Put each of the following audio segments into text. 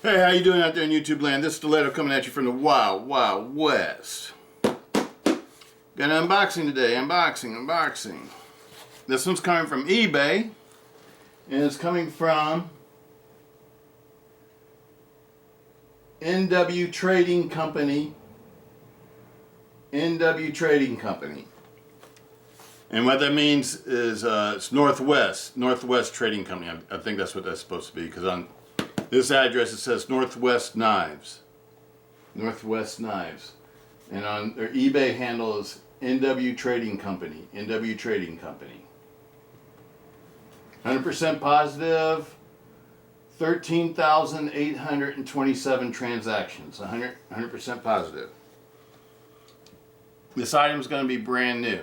Hey, how you doing out there in YouTube land? This is Stiletto coming at you from the Wild, Wild West. Got an unboxing today. Unboxing. This one's coming from eBay. And it's coming from NW Trading Company. NW Trading Company. And what that means is it's Northwest Trading Company. I think that's what that's supposed to be, because on this address it says Northwest Knives. Northwest Knives. And on their eBay handle is NW Trading Company. NW Trading Company. 100% positive. 13,827 transactions. 100% positive. This item is going to be brand new.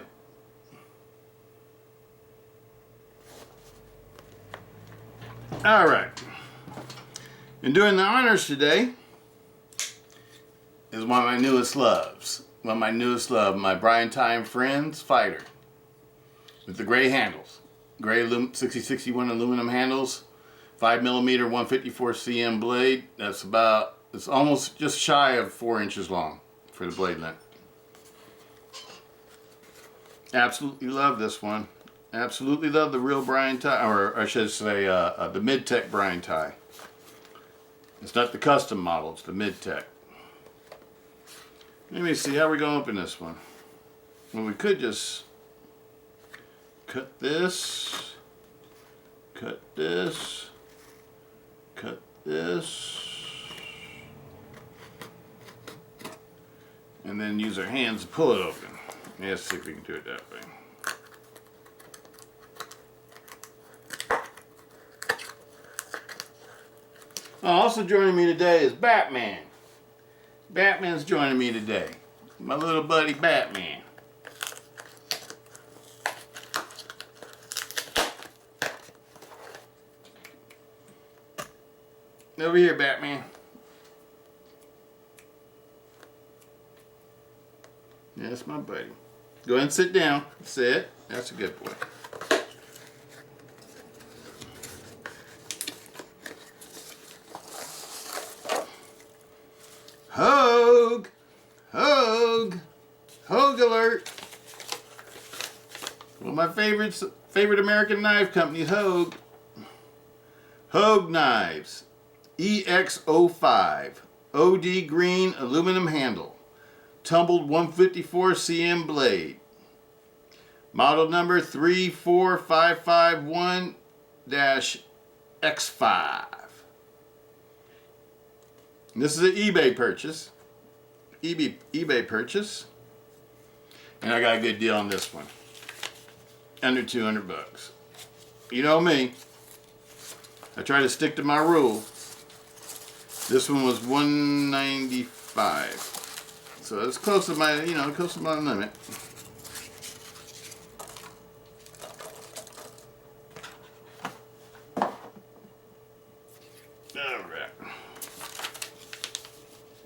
Alright. And doing the honors today is one of my newest loves. My Brian Ty and Friends fighter. With the gray handles. Gray 6061 aluminum handles. 5mm 154 cm blade. It's almost just shy of 4 inches long for the blade length. Absolutely love this one. Absolutely love the real Brian Ty, or I should say the mid-tech Brian Ty. It's not the custom model, it's the mid-tech. Let me see, how are we going to open this one? Well, we could just cut this, cut this, cut this, and then use our hands to pull it open. Let's see if we can do it that way. Also joining me today is Batman. Batman's joining me today. My little buddy Batman. Over here, Batman. Yeah, that's my buddy. Go ahead and sit down. Sit. That's a good boy. Hogue! Hogue! Hogue alert! One of my favorite American knife companies, Hogue. Hogue Knives. EX05. OD green aluminum handle. Tumbled 154 cm blade. Model number 34551-X5. This is an eBay purchase. eBay purchase. And I got a good deal on this one. Under 200 bucks. You know me. I try to stick to my rule. This one was $195. So it's close to my, close to my limit. Alright.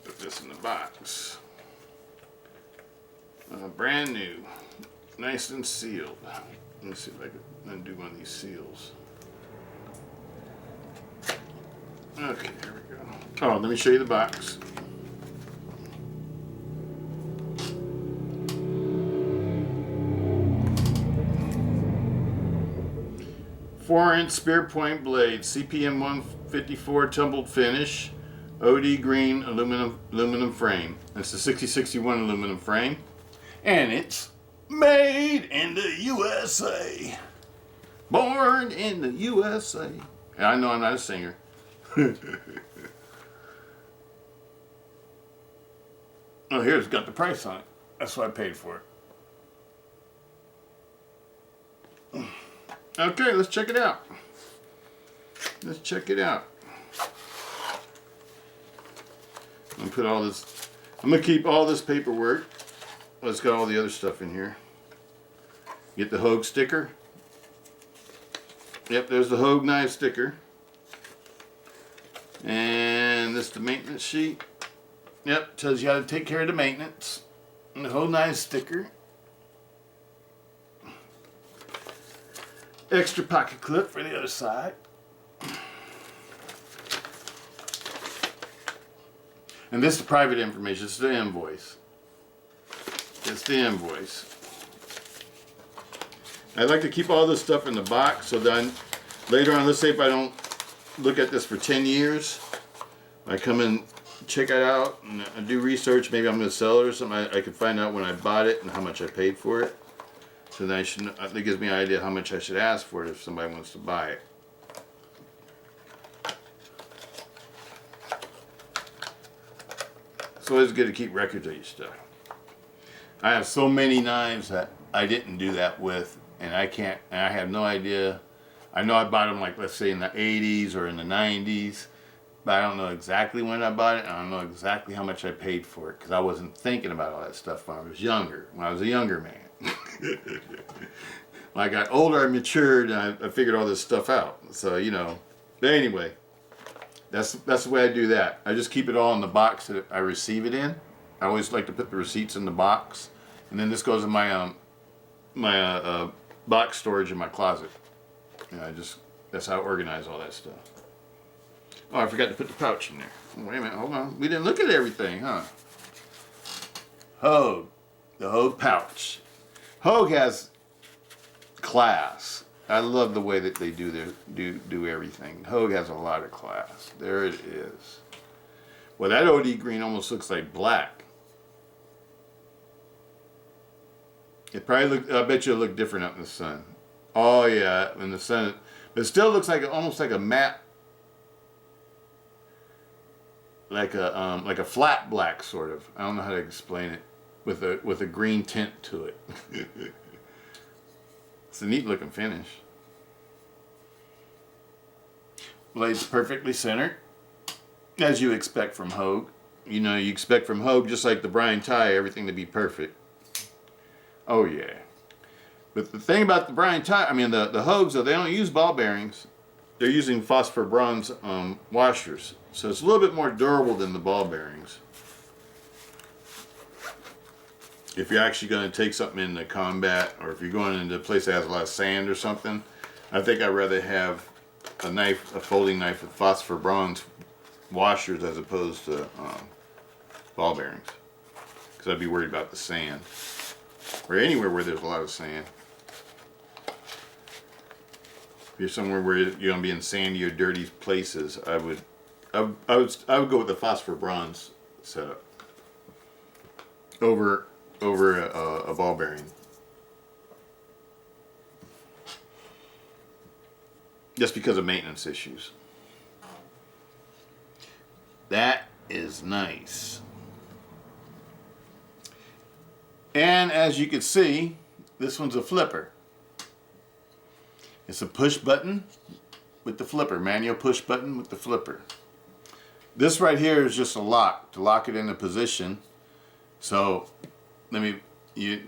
Put this in the box. Brand new. Nice and sealed. Let me see if I can undo one of these seals. Okay, here we go. Oh, let me show you the box. Four-inch spear point blade, CPM 154 tumbled finish, OD green aluminum frame. It's the 6061 aluminum frame, and it's made in the USA. Born in the USA. And I know I'm not a singer. Oh, here's got the price on it. That's what I paid for it. Okay, let's check it out. Let's check it out. I'm gonna put all this. I'm gonna keep all this paperwork. Let's got all the other stuff in here. Get the Hogue sticker. Yep, there's the Hogue knife sticker. And this is the maintenance sheet. Yep, tells you how to take care of the maintenance. And the Hogue knife sticker. Extra pocket clip for the other side. And this is private information. It's the invoice. It's the invoice. I like to keep all this stuff in the box so then later on, let's say if I don't look at this for 10 years, I come and check it out and I do research, maybe I'm going to sell it or something, I can find out when I bought it and how much I paid for it. So then that gives me an idea how much I should ask for it if somebody wants to buy it. It's always good to keep records of your stuff. I have so many knives that I didn't do that with, and I have no idea. I know I bought them, like, let's say in the 80s or in the 90s, but I don't know exactly when I bought it, and I don't know exactly how much I paid for it, because I wasn't thinking about all that stuff when I was younger, when I was a younger man. When I got older, I matured, and I figured all this stuff out. So, you know, but anyway, that's the way I do that. I just keep it all in the box that I receive it in. I always like to put the receipts in the box, and then this goes in my box storage in my closet. And that's how I organize all that stuff. Oh, I forgot to put the pouch in there. Wait a minute, hold on. We didn't look at everything, huh? Hogue, the Hogue pouch. Hogue has class. I love the way that they do everything. Hogue has a lot of class. There it is. Well, that OD green almost looks like black. It probably I bet you it'll look different up in the sun. Oh yeah, in the sun, but it still looks like almost like a matte, like a flat black sort of. I don't know how to explain it, with a green tint to it. It's a neat looking finish. Blade's perfectly centered, as you expect from Hogue. You know, you expect from Hogue, just like the Brian Ti, everything to be perfect. Oh yeah. But the thing about the Brian Ti, I mean the Hogues, though, they don't use ball bearings. They're using phosphor bronze washers. So it's a little bit more durable than the ball bearings. If you're actually going to take something into combat, or if you're going into a place that has a lot of sand or something, I think I'd rather have a folding knife with phosphor bronze washers as opposed to ball bearings. Because I'd be worried about the sand. Or anywhere where there's a lot of sand. If you're somewhere where you're going to be in sandy or dirty places, I would go with the phosphor bronze setup over a ball bearing. Just because of maintenance issues. That is nice. And as you can see, this one's a flipper. It's a push button with the flipper, manual push button with the flipper. This right here is just a lock to lock it into position. So you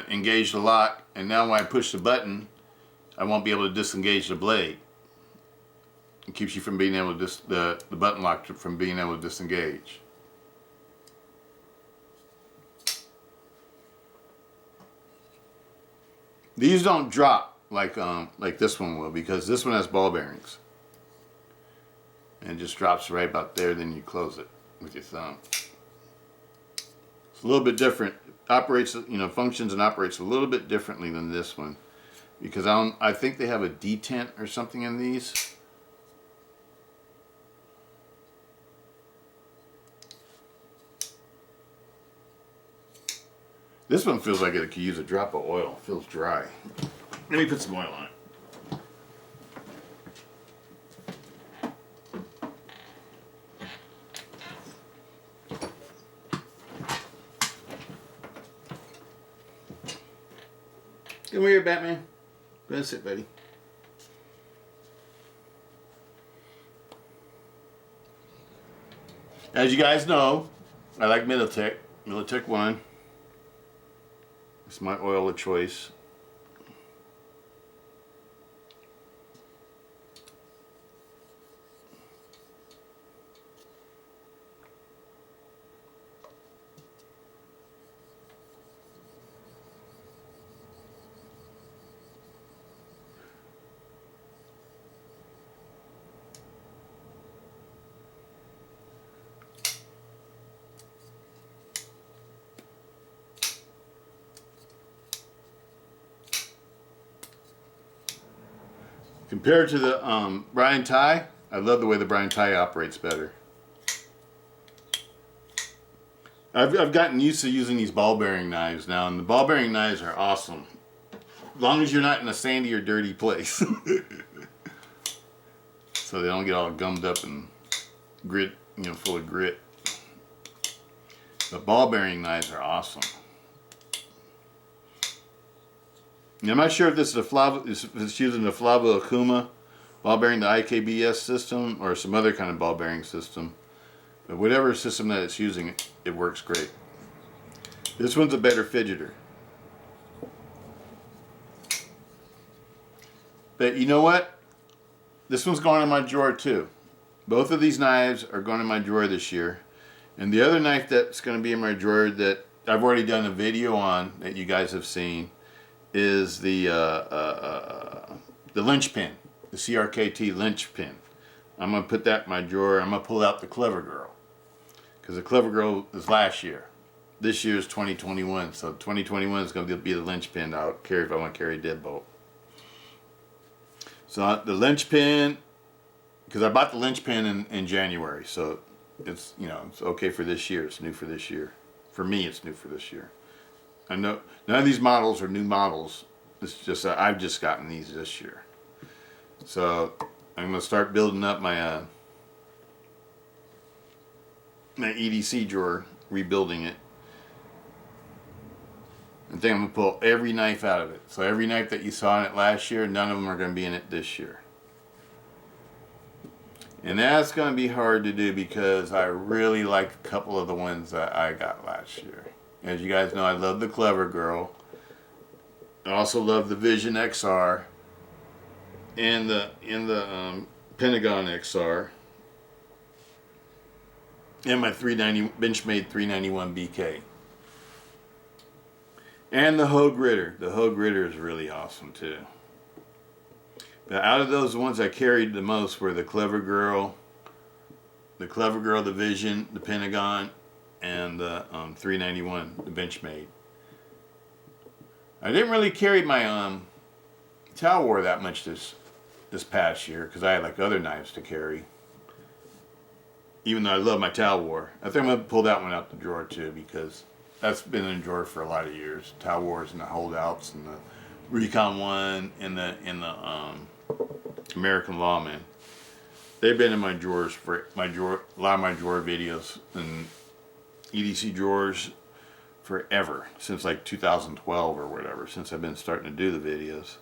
engage the lock, and now when I push the button, I won't be able to disengage the blade. It keeps you from being able to the button lock from being able to disengage. These don't drop like this one will, because this one has ball bearings. And it just drops right about there, then you close it with your thumb. It's a little bit different. Operates, functions and operates a little bit differently than this one, because I think they have a detent or something in these. This one feels like it could use a drop of oil. It feels dry. Let me put some oil on it. Come here, Batman. Go ahead and sit, buddy. As you guys know, I like Militech 1. It's my oil of choice. Compared to the Brian Ti, I love the way the Brian Ti operates better. I've gotten used to using these ball bearing knives now, and the ball bearing knives are awesome. As long as you're not in a sandy or dirty place. So they don't get all gummed up and grit, full of grit. The ball bearing knives are awesome. And I'm not sure if this is if it's using the Flavo Akuma ball bearing, the IKBS system, or some other kind of ball bearing system. But whatever system that it's using, it works great. This one's a better fidgeter. But you know what? This one's going in my drawer too. Both of these knives are going in my drawer this year. And the other knife that's going to be in my drawer that I've already done a video on that you guys have seen is the linchpin, the CRKT linchpin. I'm going to put that in my drawer. I'm going to pull out the Clever Girl. Because the Clever Girl is last year. This year is 2021. So 2021 is going to be the linchpin I'll carry if I want to carry a deadbolt. So the linchpin, because I bought the linchpin in January. So it's, it's okay for this year. It's new for this year. For me, it's new for this year. I know none of these models are new models. It's just I've just gotten these this year. So I'm going to start building up my my EDC drawer, rebuilding it. I think I'm going to pull every knife out of it. So every knife that you saw in it last year, none of them are going to be in it this year. And that's going to be hard to do because I really like a couple of the ones that I got last year. As you guys know, I love the Clever Girl. I also love the Vision XR and the Pentagon XR and my Benchmade 391 BK. And the Hogue Ritter. The Hogue Ritter is really awesome too. But out of those, the ones I carried the most were the Clever Girl, the Vision, the Pentagon, and the 391, the Benchmade. I didn't really carry my towel war that much this past year because I had like other knives to carry. Even though I love my towel war, I think I'm gonna pull that one out the drawer too because that's been in the drawer for a lot of years. Towel wars and the holdouts and the Recon One and the American Lawman. They've been in my drawers for a lot of my drawer videos and EDC drawers forever, since like 2012 or whatever, since I've been starting to do the videos.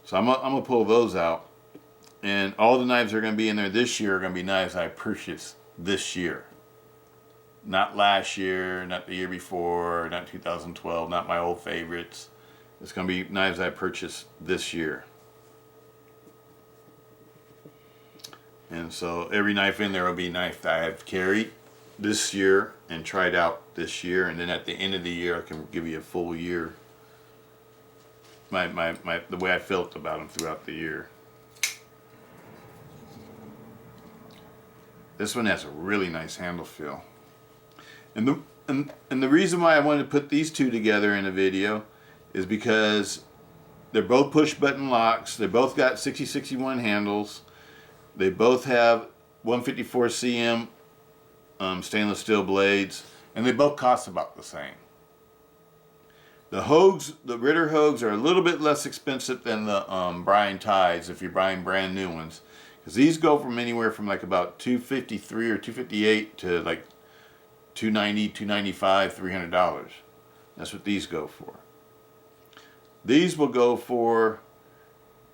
So I'm gonna pull those out, and all the knives that are gonna be in there this year are gonna be knives I purchased this year, not last year, not the year before, not 2012, not my old favorites. It's gonna be knives I purchased this year. And so every knife in there will be a knife that I have carried this year and tried out this year, and then at the end of the year I can give you a full year, the way I felt about them throughout the year. This one has a really nice handle feel. And the reason why I wanted to put these two together in a video is because they're both push button locks. They both got 6061 handles. They both have 154 cm stainless steel blades, and they both cost about the same. The Hogues, the Ritter Hogues, are a little bit less expensive than the Brian Tis if you're buying brand new ones, because these go from anywhere from like about $253 or $258 to like $290, $295, $300. That's what these go for. These will go for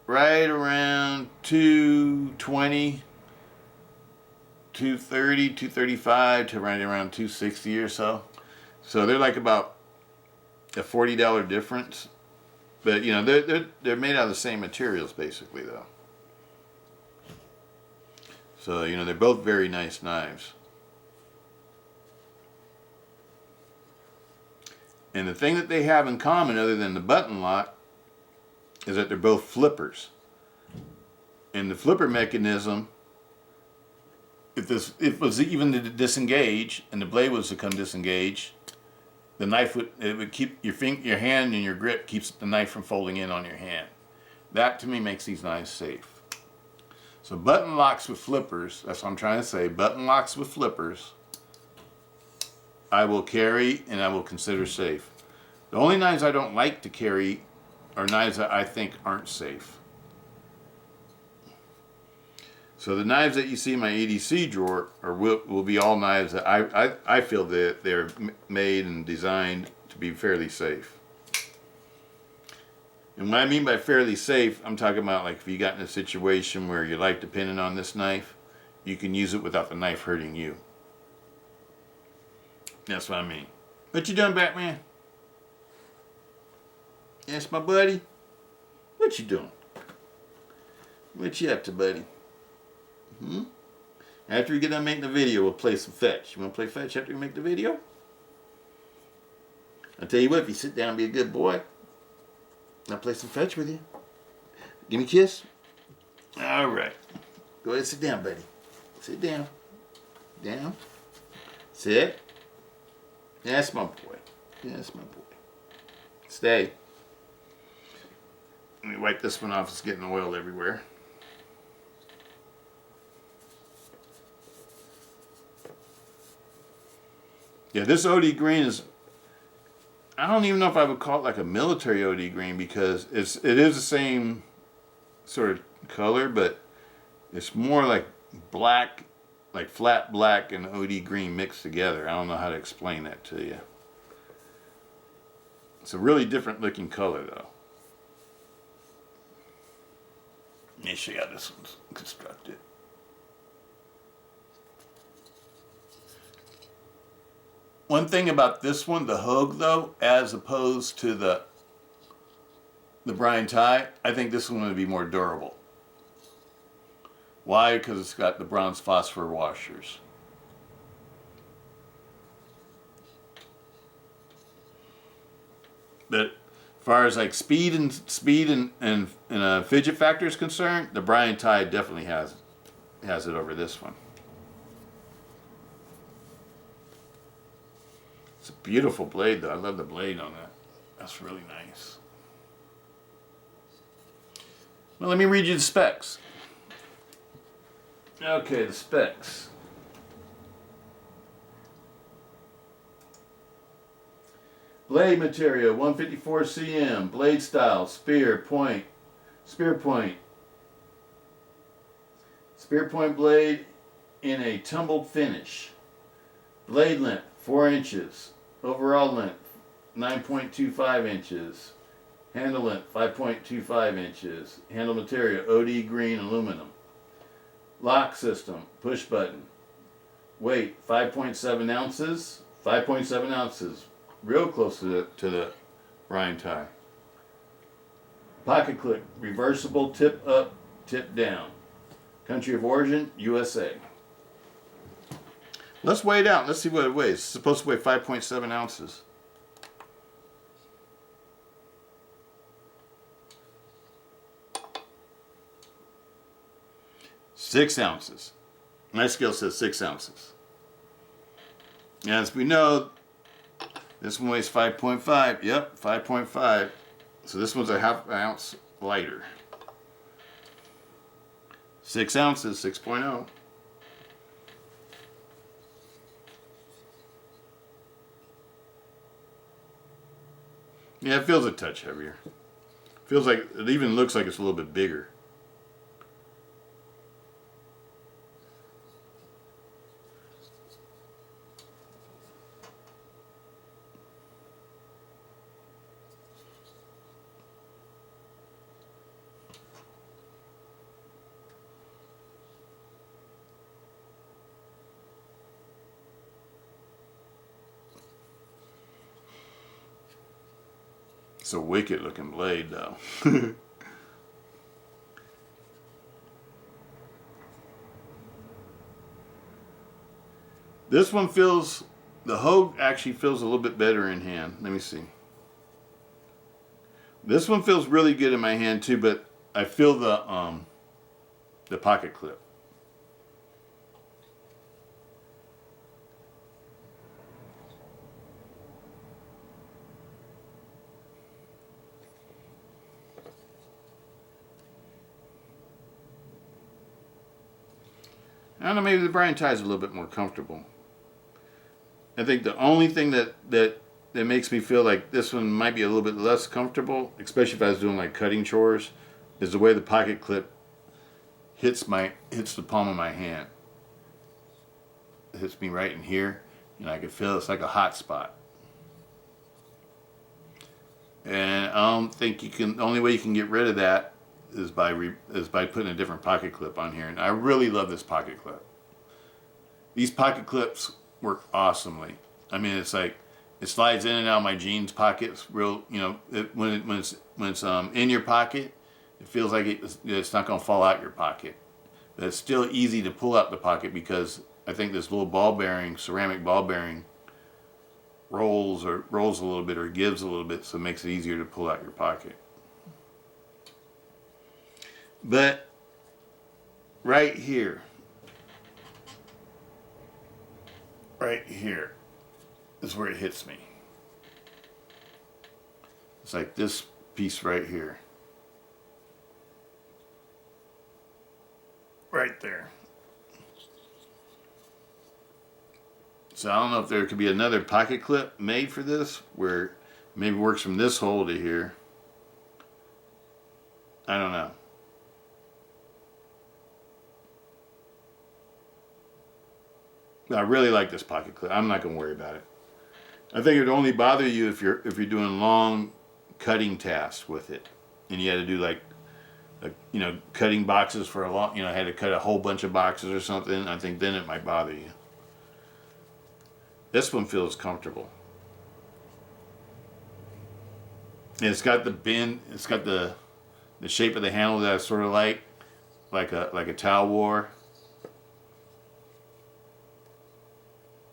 right around $220, $230, $235 to right around $260 or so. So they're like about a $40 difference. But you know, they're made out of the same materials basically though. So you know, they're both very nice knives. And the thing that they have in common, other than the button lock, is that they're both flippers. And the flipper mechanism, if it was even to disengage and the blade was to come disengaged, the knife would keep your hand and your grip keeps the knife from folding in on your hand. That to me makes these knives safe. So button locks with flippers, that's what I'm trying to say, button locks with flippers, I will carry and I will consider safe. The only knives I don't like to carry are knives that I think aren't safe. So the knives that you see in my EDC drawer will be all knives that I feel that they're made and designed to be fairly safe. And what I mean by fairly safe, I'm talking about like if you got in a situation where your life depended on this knife, you can use it without the knife hurting you. That's what I mean. What you doing, Batman? Yes, my buddy? What you doing? What you up to, buddy? After we get done making the video, we'll play some fetch. You want to play fetch after we make the video? I'll tell you what, if you sit down and be a good boy, I'll play some fetch with you. Give me a kiss. All right. Go ahead and sit down, buddy. Sit down. Down. Sit. That's my boy. That's my boy. Stay. Let me wipe this one off. It's getting oil everywhere. Yeah, this OD green is, I don't even know if I would call it like a military OD green because it is the same sort of color, but it's more like black, like flat black and OD green mixed together. I don't know how to explain that to you. It's a really different looking color though. Let me show you how this one's constructed. One thing about this one, the Hogue though, as opposed to the Brian Ti, I think this one would be more durable. Why? Because it's got the bronze phosphor washers. But as far as like speed and fidget factor is concerned, the Brian Ti definitely has it over this one. It's a beautiful blade though. I love the blade on that. That's really nice. Well, let me read you the specs. Okay, the specs. Blade material, 154 cm. Blade style, spear point blade in a tumbled finish. Blade length, 4 inches. Overall length, 9.25 inches. Handle length, 5.25 inches. Handle material, OD green aluminum. Lock system, push button. Weight, 5.7 ounces. 5.7 ounces. Real close to the Brian Ti. Pocket clip, reversible, tip up, tip down. Country of origin, USA. Let's weigh it out. Let's see what it weighs. It's supposed to weigh 5.7 ounces. Six ounces. My scale says 6 ounces. As we know, this one weighs 5.5. Yep, 5.5. So this one's a half ounce lighter. 6 ounces, 6.0. Yeah, it feels a touch heavier. Feels like, it even looks like it's a little bit bigger. It's a wicked looking blade though. This one feels, the Hogue actually feels a little bit better in hand. Let me see. This one feels really good in my hand too, but I feel the pocket clip. I don't know, maybe the Brian tie is a little bit more comfortable. I think the only thing that makes me feel like this one might be a little bit less comfortable, especially if I was doing like cutting chores, is the way the pocket clip hits the palm of my hand. It hits me right in here, and I can feel it's like a hot spot. And I don't think you can. The only way you can get rid of that is by putting a different pocket clip on here. And I really love this pocket clip. These pocket clips work awesomely. I mean, it's like it slides in and out of my jeans pockets. Real, you know, when it's in your pocket, it feels like it's not going to fall out your pocket. But it's still easy to pull out the pocket because I think this little ball bearing, ceramic ball bearing, rolls a little bit or gives a little bit, so it makes it easier to pull out your pocket. But right here is where it hits me. It's like this piece right here. Right there. So I don't know if there could be another pocket clip made for this where maybe works from this hole to here. I don't know. I really like this pocket clip. I'm not going to worry about it. I think it would only bother you if you're doing long cutting tasks with it, and you had to do like you know, cutting boxes for a long, you know, had to cut a whole bunch of boxes or something. I think then it might bother you. This one feels comfortable. And it's got the bend. It's got the shape of the handle that I sort of like a towel war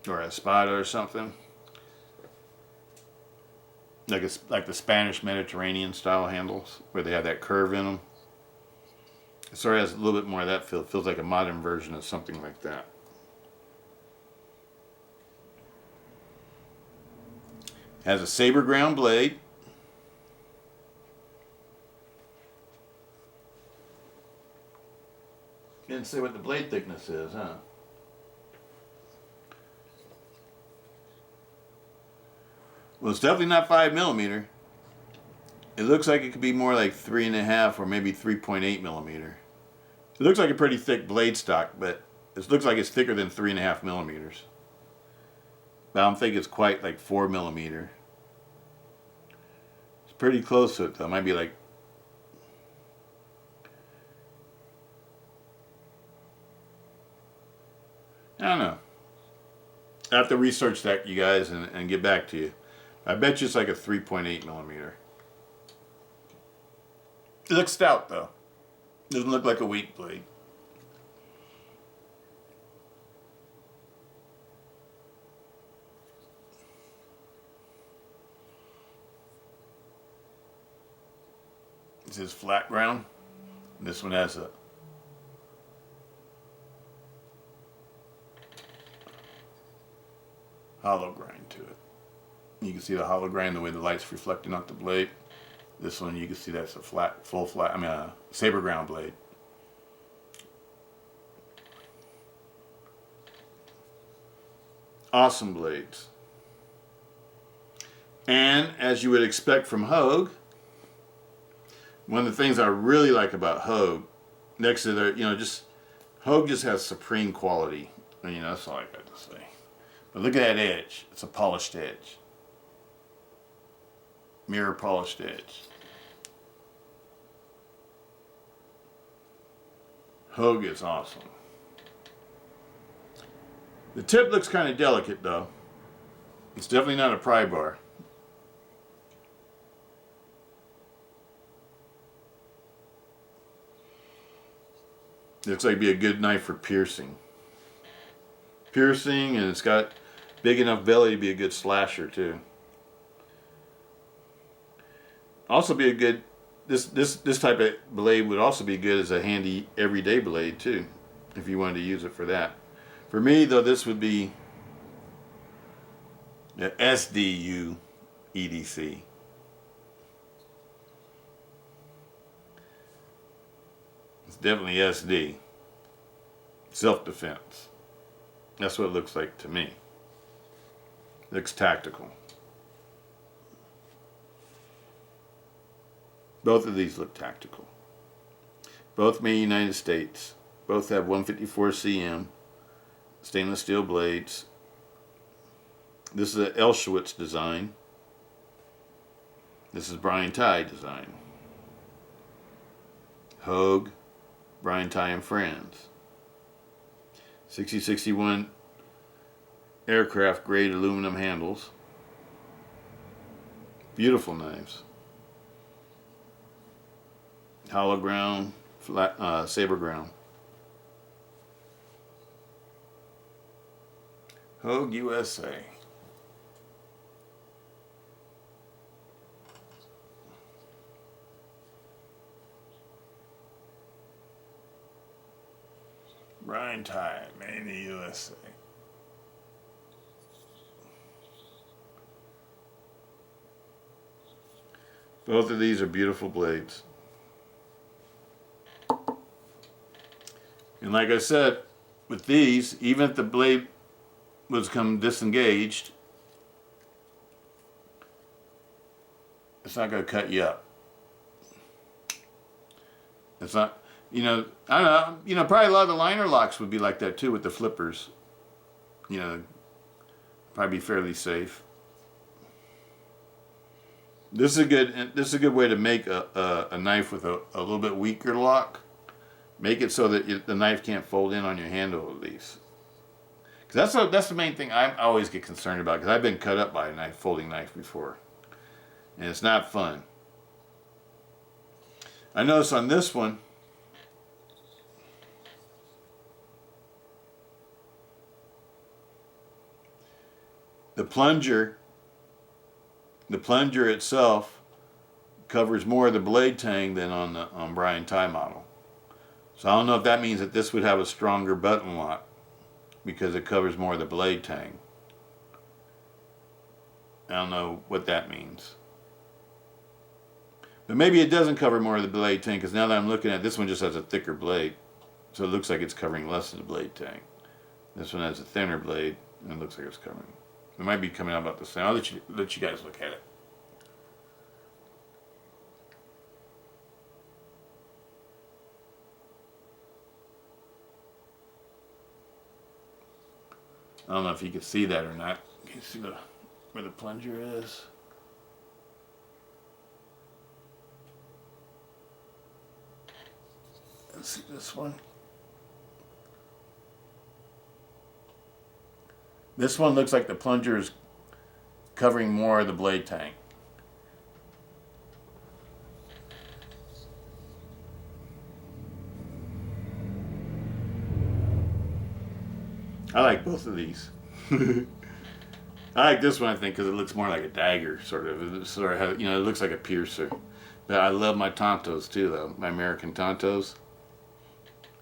or a espada or something. Like the Spanish Mediterranean style handles where they have that curve in them. It sort of has a little bit more of that feel. It feels like a modern version of something like that. Has a saber ground blade. Didn't say what the blade thickness is, huh? Well, it's definitely not 5mm. It looks like it could be more like 3.5 or maybe 3.8 millimeter. It looks like a pretty thick blade stock, but it looks like it's thicker than 3.5mm. But I don't think it's quite like 4mm. It's pretty close to it though. It might be like, I don't know. I have to research that, you guys, and get back to you. I bet you it's like a 3.8mm. It looks stout though. Doesn't look like a weak blade. This is flat ground. This one has a hollow grind to it. You can see the hollow grind the way the light's reflecting off the blade. This one you can see that's a saber ground blade. Awesome blades. And as you would expect from Hogue, one of the things I really like about Hogue, next to their, you know, just Hogue just has supreme quality. And, you know, that's all I got to say. But look at that edge. It's a polished edge. Mirror polished edge. Hogue is awesome. The tip looks kind of delicate though. It's definitely not a pry bar. Looks like it'd be a good knife for piercing. Piercing, and it's got big enough belly to be a good slasher too. Also be a good, this type of blade would also be good as a handy everyday blade too, if you wanted to use it for that. For me though, this would be the SDU EDC. It's definitely SD. self-defense. That's what it looks like to me. Looks tactical. Both of these look tactical. Both made in the United States. Both have 154 cm stainless steel blades. This is an Elshowitz design. This is Brian Ti design. Hogue, Brian Ti and Friends. 6061 aircraft grade aluminum handles. Beautiful knives. Hollow ground, flat, saber ground. Hogue USA. Brian Ti, made in the USA. Both of these are beautiful blades. And like I said, with these, even if the blade was come disengaged, it's not going to cut you up. It's not, I don't know, probably a lot of the liner locks would be like that too with the flippers. Probably be fairly safe. This is a good way to make a knife with a little bit weaker lock. Make it so that the knife can't fold in on your handle at least. Because that's the main thing I always get concerned about, because I've been cut up by a folding knife before. And it's not fun. I noticed on this one, the plunger itself covers more of the blade tang than on Brian Ti model. So I don't know if that means that this would have a stronger button lock because it covers more of the blade tang. I don't know what that means. But maybe it doesn't cover more of the blade tang, because now that I'm looking at it, this one just has a thicker blade. So it looks like it's covering less of the blade tang. This one has a thinner blade and it looks like it's covering. It might be coming out about the same. I'll let you guys look at it. I don't know if you can see that or not. Can you see where the plunger is? Let's see this one. This one looks like the plunger is covering more of the blade tang. I like both of these. I like this one, I think, because it looks more like a dagger, sort of. It sort of has, it looks like a piercer. But I love my Tantos too, though. My American Tantos.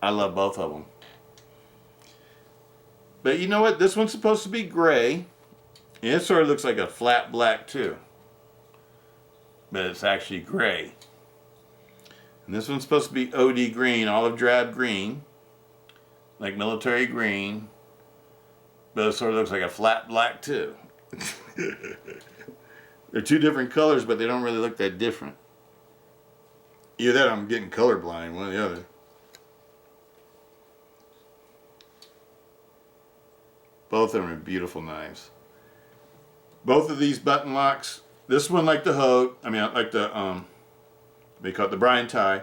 I love both of them. But you know what? This one's supposed to be gray. And it sort of looks like a flat black too. But it's actually gray. And this one's supposed to be OD green, olive drab green. Like military green. But it sort of looks like a flat black too. They're two different colors, but they don't really look that different. Either that or I'm getting colorblind, one or the other. Both of them are beautiful knives. Both of these button locks, this one like the Hogue, like the, they call it the Brian Ti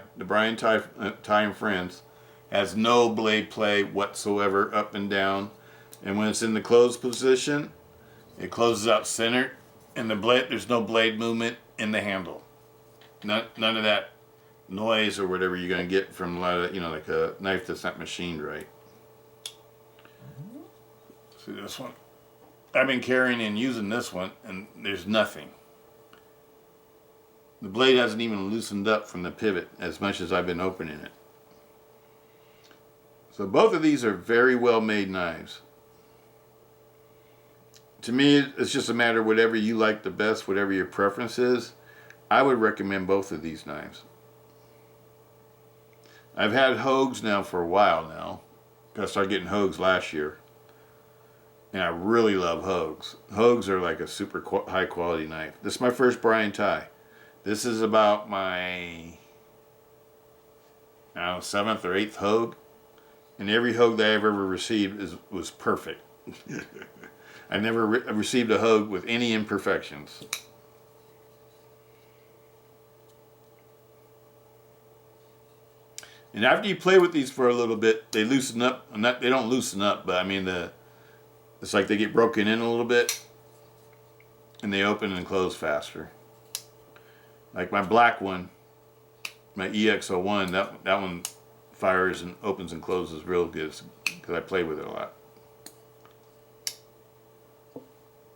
and Friends, has no blade play whatsoever up and down. And when it's in the closed position, it closes out centered, and there's no blade movement in the handle. None of that noise or whatever you're going to get from a lot of, like a knife that's not machined right. See this one? I've been carrying and using this one, and there's nothing. The blade hasn't even loosened up from the pivot as much as I've been opening it. So both of these are very well made knives. To me, it's just a matter of whatever you like the best, whatever your preference is. I would recommend both of these knives. I've had Hogues now for a while now, I started getting Hogues last year. And I really love Hogues. Hogues are like a super high quality knife. This is my first Brian Ti. This is about my, I don't know, 7th or 8th Hogue. And every Hogue that I've ever received was perfect. I never received a Hogue with any imperfections. And after you play with these for a little bit, they loosen up. They don't loosen up, but I mean, it's like they get broken in a little bit, and they open and close faster. Like my black one, my EX01, that one fires and opens and closes real good because I play with it a lot.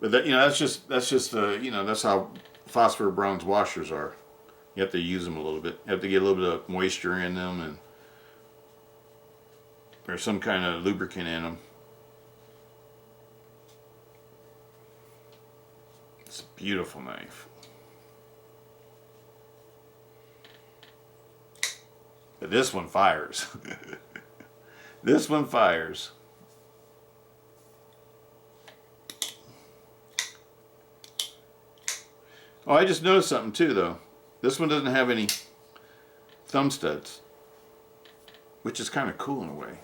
But that, that's just that's how phosphor bronze washers are. You have to use them a little bit. You have to get a little bit of moisture in them, and there's some kind of lubricant in them. It's a beautiful knife. But this one fires. This one fires. Oh, I just noticed something too, though. This one doesn't have any thumb studs, which is kind of cool in a way,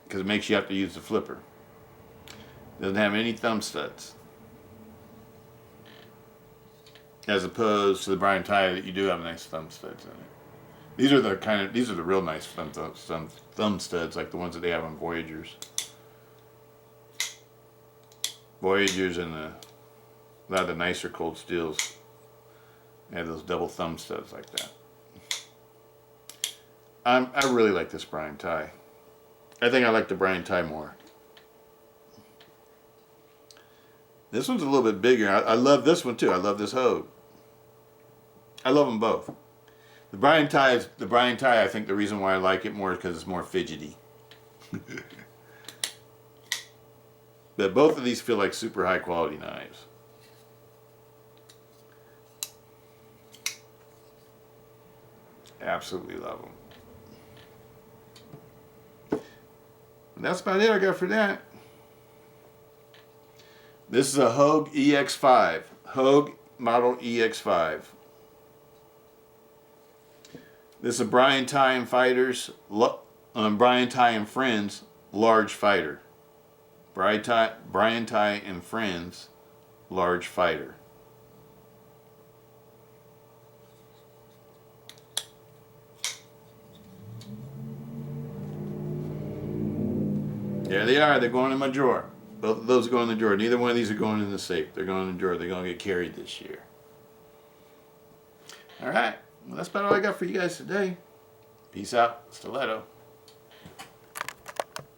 because it makes you have to use the flipper. It doesn't have any thumb studs, as opposed to the Brian Ti that you do have nice thumb studs in it. These are the real nice thumb studs, like the ones that they have on Voyagers. Voyagers and a lot of the nicer cold steels have those double thumb studs like that. I really like this Brian Ti. I think I like the Brian Ti more. This one's a little bit bigger. I love this one too. I love this Hogue. I love them both. The Brian Ti, I think the reason why I like it more is because it's more fidgety. But both of these feel like super high quality knives. Absolutely love them. And that's about it I got for that. This is a Hogue EX5. Hogue model EX5. This is a Brian Ti and Fighters, Brian Ti and Friends large fighter. Brian Ti and Friends large fighter. There they are. They're going in my drawer. Both of those go in the drawer. Neither one of these are going in the safe. They're going in the drawer. They're going to get carried this year. All right. Well, that's about all I got for you guys today. Peace out. Stiletto.